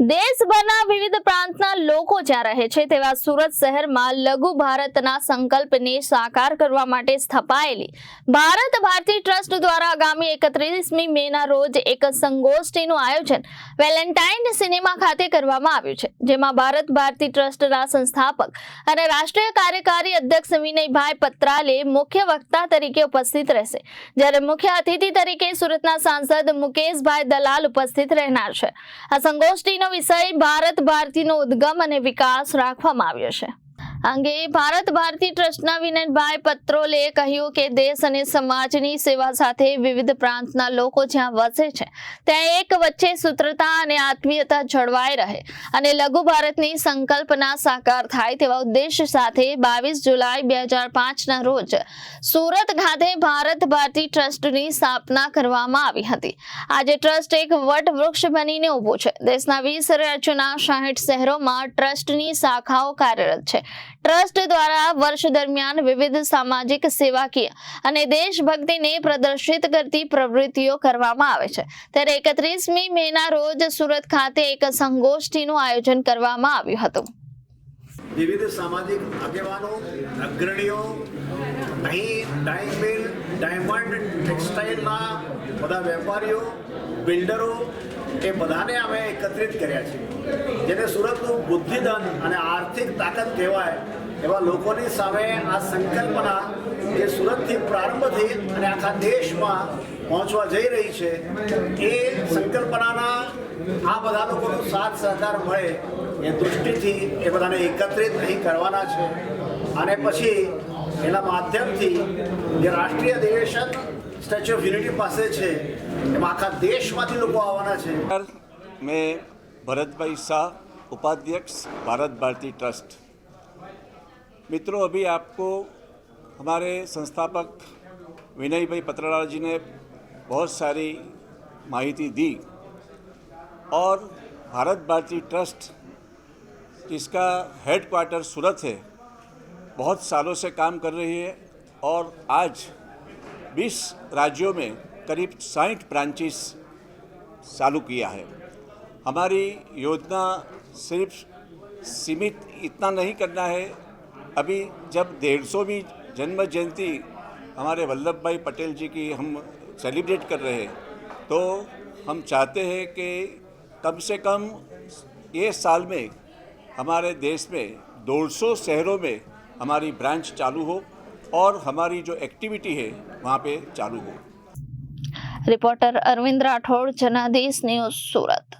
દેશભરના વિવિધ પ્રાંતના લોકો જ્યાં રહે છે તેવા સુરત શહેરમાં લઘુ ભારતના સંકલ્પને સાકાર કરવા માટે સ્થપાયેલી ભારત ભારતી ટ્રસ્ટ દ્વારા આગામી 31મી મેના રોજ એક સંગોષ્ઠીનું આયોજન વેલેન્ટાઇન સિનેમા ખાતે કરવામાં આવ્યું છે, જેમાં ભારત ભારતી ટ્રસ્ટના સંસ્થાપક અને રાષ્ટ્રીય કાર્યકારી અધ્યક્ષ વિનયભાઈ પત્રાલે મુખ્ય વક્તા તરીકે ઉપસ્થિત રહેશે, જ્યારે મુખ્ય અતિથિ તરીકે સુરતના સાંસદ મુકેશભાઈ દલાલ ઉપસ્થિત રહેનાર છે। આ સંગોષ્ઠીનો વિષય ભારત ભારતીનો ઉદ્ગમ અને વિકાસ રાખવામાં આવ્યો છે। અંગે ભારત ભારતી ટ્રસ્ટના વિનયભાઈ પત્રોલે કહ્યું કે દેશ અને સમાજની સેવા સાથે વિવિધ પ્રાંતના લોકો જ્યાં વસે છે ત્યાં એક વચ્ચે સૂત્રતા અને આત્મીયતા જળવાઈ રહે અને લઘુ ભારતની સંકલ્પના સાકાર થાય તેવા ઉદ્દેશ સાથે 22 જુલાઈ 2005ના રોજ સુરત ખાતે ભારત ભારતી ટ્રસ્ટની સ્થાપના કરવામાં આવી હતી। આજે ટ્રસ્ટ એક વટવૃક્ષ બનીને ઊભું છે। દેશના 20 રાજ્યોના 60 શહેરોમાં ટ્રસ્ટની શાખાઓ કાર્યરત છે। ટ્રસ્ટ દ્વારા વર્ષ દરમિયાન વિવિધ સામાજિક, સેવાકીય અને દેશભક્તિને પ્રદર્શિત કરતી પ્રવૃત્તિઓ કરવામાં આવે છે। ત્યારે 31મી મેના રોજ સુરત ખાતે એક સંગોષ્ઠીનું આયોજન કરવામાં આવ્યું હતું। વિવિધ સામાજિક આગેવાનો, અગ્રણીઓ, અહીં ડાઇંગ મિલ, ડાયમંડ, ટેક્સટાઇલના બધા વેપારીઓ, બિલ્ડરો એ બધાને અમે એકત્રિત કર્યા છે, જેને સુરતનું બુદ્ધિધન અને આર્થિક તાકાત કહેવાય એવા લોકોની સામે આ સંકલ્પના જે સુરતથી પ્રારંભ થઈ અને આખા દેશમાં પહોંચવા જઈ રહી છે, એ સંકલ્પનાના આ બધા લોકોનો સાથ સહકાર મળે એ દૃષ્ટિથી એ બધાને એકત્રિત અહીં કરવાના છે। અને પછી એના માધ્યમથી જે રાષ્ટ્રીય અધિવેશન સ્ટેચ્યુ ઓફ યુનિટી પાસે છે એમાં આખા દેશમાંથી લોકો આવવાના છે। मैं भरत भाई शाह, उपाध्यक्ष भारत भारती ट्रस्ट। मित्रों, अभी आपको हमारे संस्थापक विनय भाई पत्राला जी ने बहुत सारी माहिती दी और भारत भारती ट्रस्ट जिसका हेडक्वार्टर सूरत है, बहुत सालों से काम कर रही है और आज 20 राज्यों में करीब 60 ब्रांचेस चालू किया है। हमारी योजना सिर्फ सीमित इतना नहीं करना है। अभी जब 150वीं जन्म जयंती हमारे वल्लभ भाई पटेल जी की हम सेलिब्रेट कर रहे हैं, तो हम चाहते हैं कि कम से कम ये साल में हमारे देश में 150 शहरों में हमारी ब्रांच चालू हो और हमारी जो एक्टिविटी है वहाँ पे चालू हो। रिपोर्टर अरविंद राठौड़, जनादेश न्यूज़, सूरत।